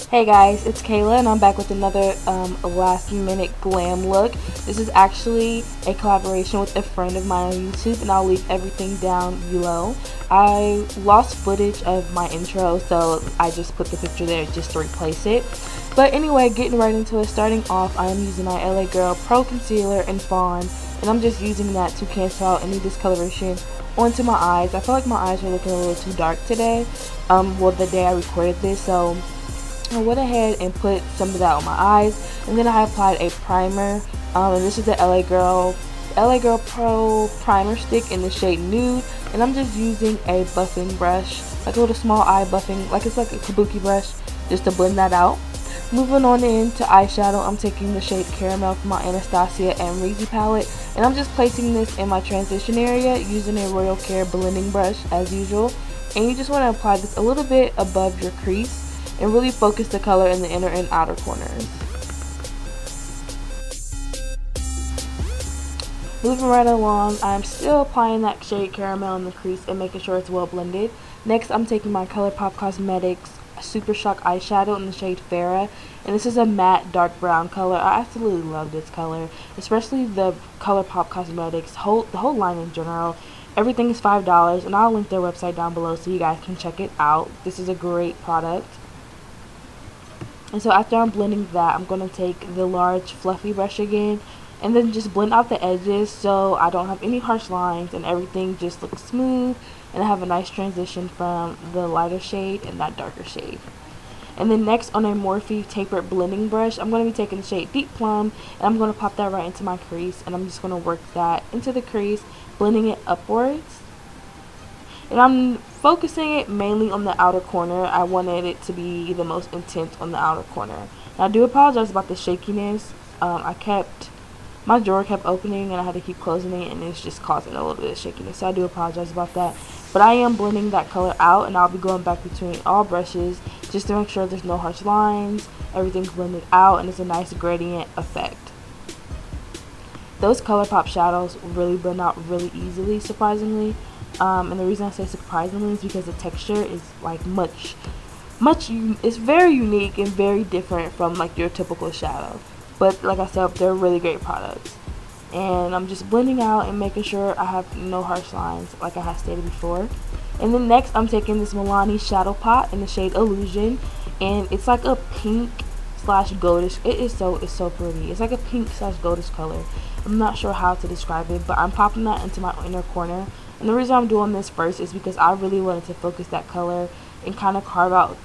Hey guys, it's Kayla and I'm back with another last minute glam look. This is actually a collaboration with a friend of mine on YouTube and I'll leave everything down below. I lost footage of my intro, so I just put the picture there just to replace it. But anyway, getting right into it, starting off, I am using my LA Girl Pro Concealer in Fawn, and I'm just using that to cancel out any discoloration onto my eyes. I feel like my eyes are looking a little too dark today, well, the day I recorded this, so I went ahead and put some of that on my eyes, and then I applied a primer, and this is the LA Girl Pro Primer Stick in the shade Nude, and I'm just using a buffing brush, like a little small eye buffing, like it's like a kabuki brush, just to blend that out. Moving on into eyeshadow, I'm taking the shade Caramel from my Anastasia and Reezy palette, and I'm just placing this in my transition area using a Royal Care blending brush as usual, and you just want to apply this a little bit above your crease and really focus the color in the inner and outer corners. Moving right along, I'm still applying that shade Caramel in the crease and making sure it's well blended. Next, I'm taking my ColourPop Cosmetics Super Shock eyeshadow in the shade Farrah, and this is a matte dark brown color. I absolutely love this color, especially the ColourPop Cosmetics, the whole line in general. Everything is $5, and I'll link their website down below so you guys can check it out. This is a great product. And so after I'm blending that, I'm going to take the large fluffy brush again and then just blend out the edges so I don't have any harsh lines and everything just looks smooth, and I have a nice transition from the lighter shade and that darker shade. And then next, on a Morphe tapered blending brush, I'm going to be taking the shade Deep Plum, and I'm going to pop that right into my crease, and I'm just going to work that into the crease, blending it upwards. And I'm focusing it mainly on the outer corner. I wanted it to be the most intense on the outer corner. Now, I do apologize about the shakiness. My drawer kept opening and I had to keep closing it, and it's just causing a little bit of shakiness. So I do apologize about that. But I am blending that color out, and I'll be going back between all brushes just to make sure there's no harsh lines, everything's blended out, and it's a nice gradient effect. Those ColourPop shadows really blend out really easily, surprisingly. And the reason I say surprisingly is because the texture is like it's very unique and very different from like your typical shadow. But like I said, they're really great products. And I'm just blending out and making sure I have no harsh lines, like I have stated before. And then next, I'm taking this MILANI Shadow Pot in the shade Illusion, and it's like a pink slash goldish. It's so pretty. It's like a pink slash goldish color. I'm not sure how to describe it, but I'm popping that into my inner corner. And the reason I'm doing this first is because I really wanted to focus that color and kind of carve out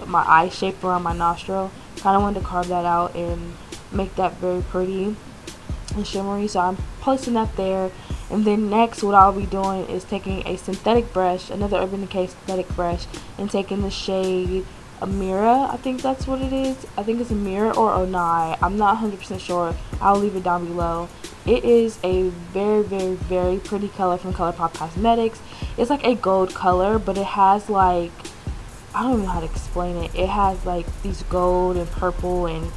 my eye shape around my nostril. Kind of wanted to carve that out and make that very pretty and shimmery, so I'm placing that there. And then next, what I'll be doing is taking a synthetic brush, another Urban Decay synthetic brush, and taking the shade Amira, I think that's what it is. I think it's Amira or Onai. I'm not 100% sure. I'll leave it down below. It is a very, very, very pretty color from ColourPop Cosmetics. It's like a gold color, but it has like, I don't know how to explain it. It has like these gold and purple and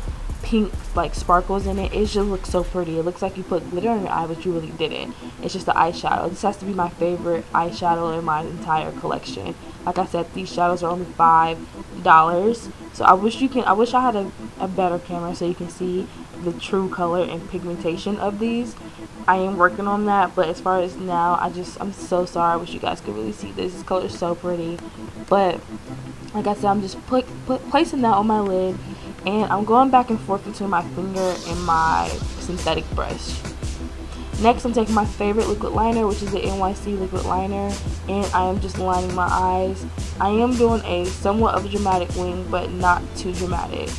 pink like sparkles in it. It just looks so pretty. It looks like you put glitter on your eye, but you really didn't. It's just the eyeshadow. This has to be my favorite eyeshadow in my entire collection. Like I said, these shadows are only $5. So I wish I had a better camera so you can see the true color and pigmentation of these. I am working on that, but as far as now, I'm so sorry. I wish you guys could really see this. This color is so pretty. But like I said, I'm just placing that on my lid, and I'm going back and forth between my finger and my synthetic brush. Next, I'm taking my favorite liquid liner, which is the NYC liquid liner, and I am just lining my eyes. I am doing a somewhat of a dramatic wing, but not too dramatic.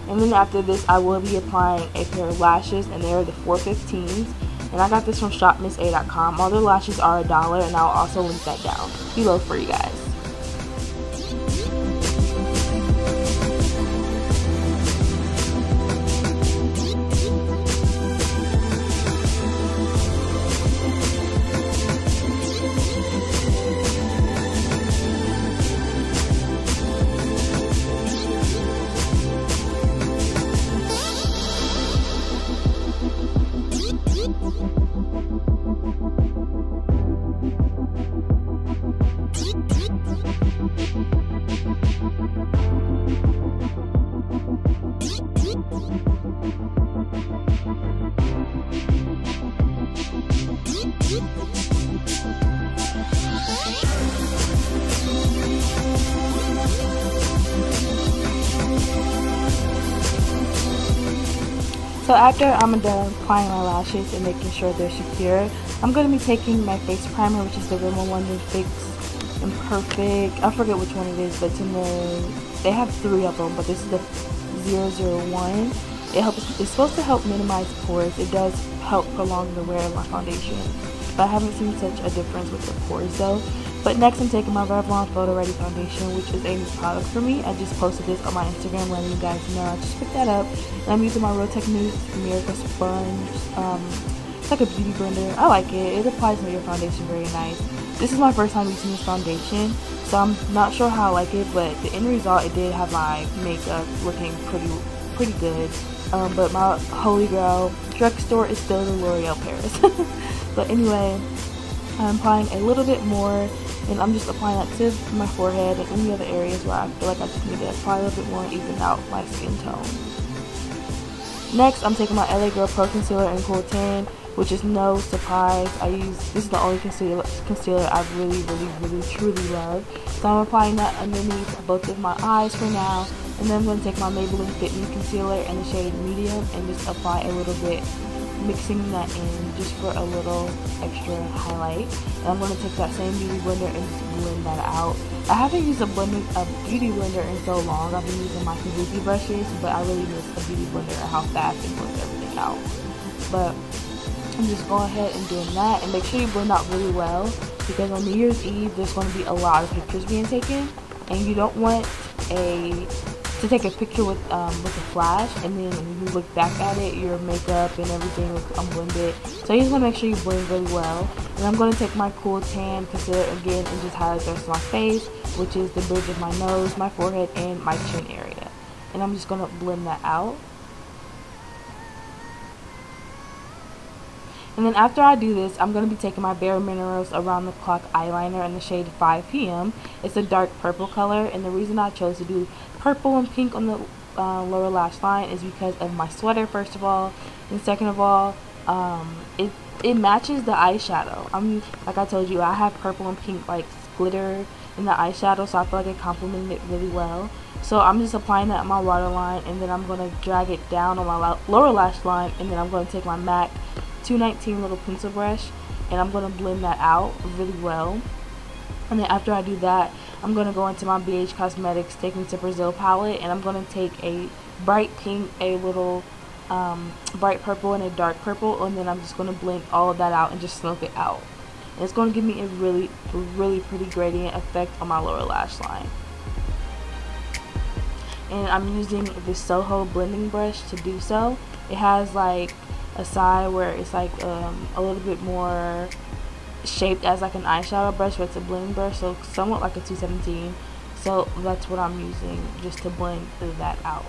And then after this, I will be applying a pair of lashes, and they are the 415s. And I got this from shopmissa.com. All their lashes are $1, and I'll also link that down below for you guys. So after I'm done applying my lashes and making sure they're secure, I'm going to be taking my face primer, which is the Rimmel London Fix Imperfect. I forget which one it is, but it's in they have 3 of them, but this is the 001. It's supposed to help minimize pores. It does help prolong the wear of my foundation, but I haven't seen such a difference with the pores though. But next I'm taking my Revlon Photo Ready Foundation, which is a new product for me. I just posted this on my Instagram letting you guys know I just picked that up. And I'm using my Real Techniques Miracle Sponge. It's like a beauty blender. I like it. It applies to your foundation very nice. This is my first time using this foundation, so I'm not sure how I like it, but the end result, it did have my makeup looking pretty good. But my holy grail drugstore is still the L'Oreal Paris. But anyway, I'm applying a little bit more, and I'm just applying that to my forehead and any other areas where I feel like I just need to apply a little bit more and even out my skin tone. Next, I'm taking my LA Girl Pro Concealer in Cool Tan, which is no surprise. This is the only concealer I really truly love. So I'm applying that underneath both of my eyes for now, and then I'm going to take my Maybelline Fit Me Concealer in the shade Medium and just apply a little bit, mixing that in just for a little extra highlight. And I'm going to take that same beauty blender and just blend that out. I haven't used a beauty blender in so long. I've been using my kabuki brushes, but I really miss a beauty blender and how fast it blends everything out. But I'm just going ahead and doing that, and make sure you blend out really well, because on New Year's Eve there's going to be a lot of pictures being taken, and you don't want to take a picture with a flash, and then when you look back at it, your makeup and everything looks unblended. So you just want to make sure you blend really well. And I'm going to take my Cool Tan concealer again and just highlight the rest of my face, which is the bridge of my nose, my forehead, and my chin area. And I'm just going to blend that out. And then after I do this, I'm going to be taking my Bare Minerals Around the Clock eyeliner in the shade 5 PM. It's a dark purple color, and the reason I chose to do purple and pink on the lower lash line is because of my sweater, first of all, and second of all, it matches the eyeshadow. Like I told you, I have purple and pink like glitter in the eyeshadow, so I feel like it complemented it really well. So I'm just applying that on my waterline, and then I'm going to drag it down on my lower lash line, and then I'm going to take my MAC 219 little pencil brush, and I'm going to blend that out really well. And then after I do that, I'm going to go into my BH Cosmetics Take Me to Brazil palette, and I'm going to take a bright pink, a little bright purple, and a dark purple, and then I'm just going to blend all of that out and just smoke it out. And it's going to give me a really pretty gradient effect on my lower lash line. And I'm using the Soho blending brush to do so. It has like a side where it's like a little bit more shaped as like an eyeshadow brush, but it's a blending brush, so somewhat like a 217. So that's what I'm using just to blend that out.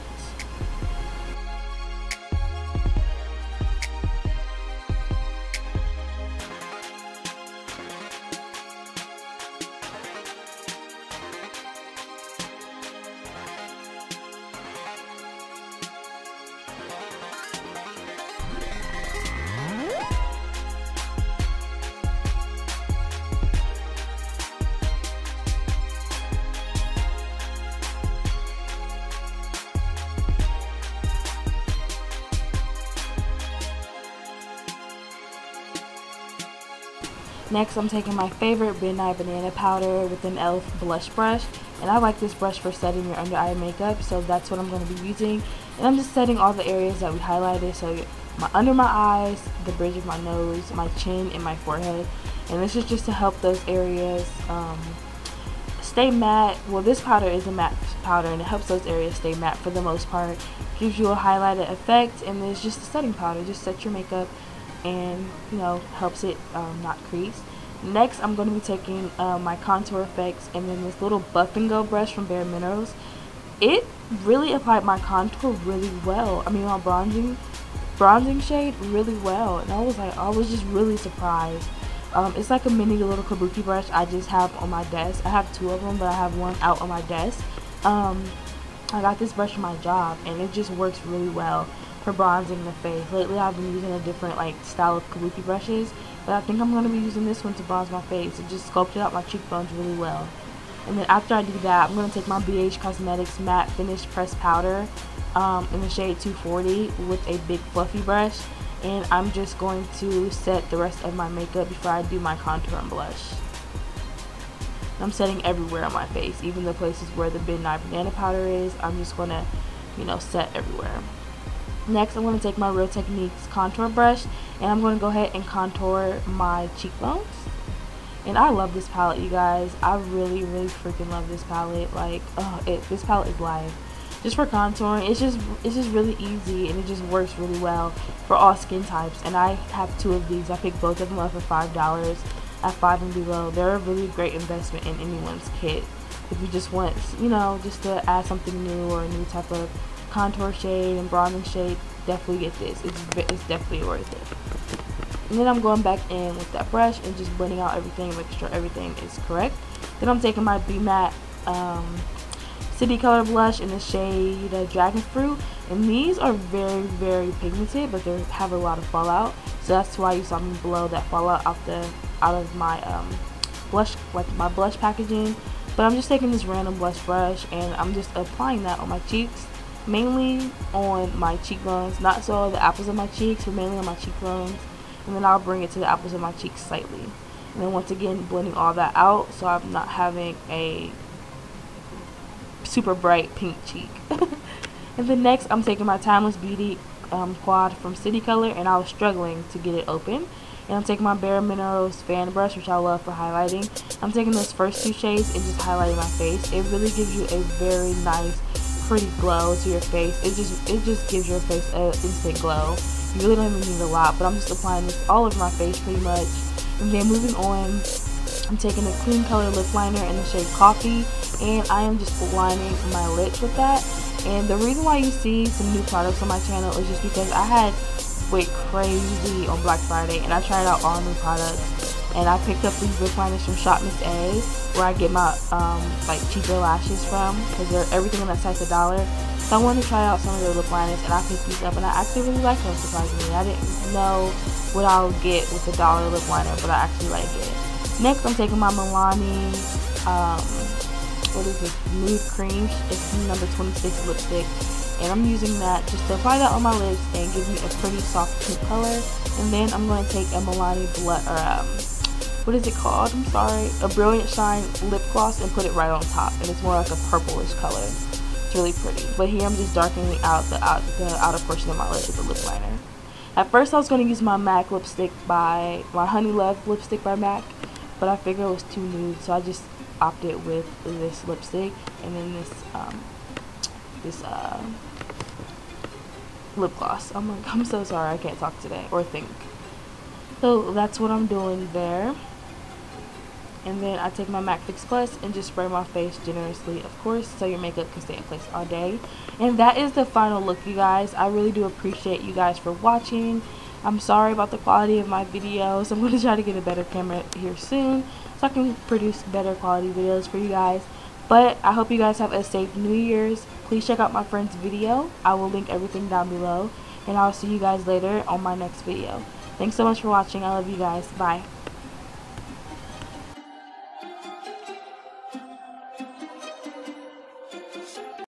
Next, I'm taking my favorite Midnight Banana Powder with an e.l.f. blush brush, and I like this brush for setting your under eye makeup, so that's what I'm going to be using. And I'm just setting all the areas that we highlighted, so under my eyes, the bridge of my nose, my chin, and my forehead. And this is just to help those areas stay matte. Well, this powder is a matte powder, and it helps those areas stay matte for the most part. Gives you a highlighted effect, and it's just a setting powder. Just set your makeup, and helps it not crease. Next, I'm going to be taking my contour effects, and then this little buff and go brush from Bare Minerals. It really applied my contour really well. I mean, my bronzing shade really well, and I was just really surprised. It's like a mini little kabuki brush I just have on my desk. I have 2 of them, but I have one out on my desk. I got this brush for my job, and it just works really well for bronzing the face. Lately I've been using a different style of kabuki brushes, but I think I'm going to be using this one to bronze my face. It just sculpted out my cheekbones really well. And then after I do that, I'm going to take my BH Cosmetics Matte Finish Pressed Powder in the shade 240 with a big fluffy brush. And I'm just going to set the rest of my makeup before I do my contour and blush. I'm setting everywhere on my face, even the places where the Midnight Banana powder is. I'm just going to, you know, set everywhere. Next, I'm going to take my Real Techniques contour brush, and I'm going to go ahead and contour my cheekbones. And I love this palette, you guys. I really, really freaking love this palette. Like, this palette is live. Just for contouring, it's just really easy, and it just works really well for all skin types. And I have 2 of these. I picked both of them up for $5 at 5 and below. They're a really great investment in anyone's kit. If you just want, you know, just to add something new or a new type of contour shade and bronzing shade, definitely get this. It's definitely worth it. And then I'm going back in with that brush and just blending out everything, making sure everything is correct. Then I'm taking my B Matte City Color blush in the shade Dragon Fruit, and these are very, very pigmented, but they have a lot of fallout. So that's why you saw me blow that fallout out of my blush, like my blush packaging. But I'm just taking this random blush brush and I'm just applying that on my cheeks, mainly on my cheekbones, not so the apples of my cheeks, but mainly on my cheekbones. And then I'll bring it to the apples of my cheeks slightly. And then once again, blending all that out so I'm not having a super bright pink cheek. And then next, I'm taking my Timeless Beauty quad from City Color, and I was struggling to get it open. And I'm taking my Bare Minerals fan brush, which I love for highlighting. I'm taking those first 2 shades and just highlighting my face. It really gives you a very nice, pretty glow to your face. It just gives your face an instant glow. You really don't even need a lot, but I'm just applying this all over my face pretty much. And then moving on, I'm taking a cream color lip liner in the shade Coffee, and I am just lining my lips with that. And the reason why you see some new products on my channel is just because I had went crazy on Black Friday and I tried out all new products. And I picked up these lip liners from Shop Miss A, where I get my like cheaper lashes from, because everything on that site's $1. So I wanted to try out some of their lip liners, and I picked these up, and I actually really like them, surprisingly. I didn't know what I would get with a $1 lip liner, but I actually like it. Next, I'm taking my Milani, what is this, Nude Cream. It's number 26 lipstick, and I'm using that just to apply that on my lips and give me a pretty soft pink color. And then I'm going to take a Milani what is it called? I'm sorry, a Brilliant Shine lip gloss, and put it right on top, and it's more like a purplish color. It's really pretty. But here I'm just darkening out the outer portion of my lip with the lip liner. At first I was going to use my MAC lipstick my Honey Love lipstick by MAC, but I figured it was too nude, so I just opted with this lipstick and then this lip gloss. I'm so sorry, I can't talk today or think. So that's what I'm doing there. And then I take my MAC Fix Plus and just spray my face generously, of course, so your makeup can stay in place all day. And that is the final look, you guys. I really do appreciate you guys for watching. I'm sorry about the quality of my videos. I'm going to try to get a better camera here soon so I can produce better quality videos for you guys. But I hope you guys have a safe New Year's. Please check out my friend's video. I will link everything down below. And I'll see you guys later on my next video. Thanks so much for watching. I love you guys. Bye.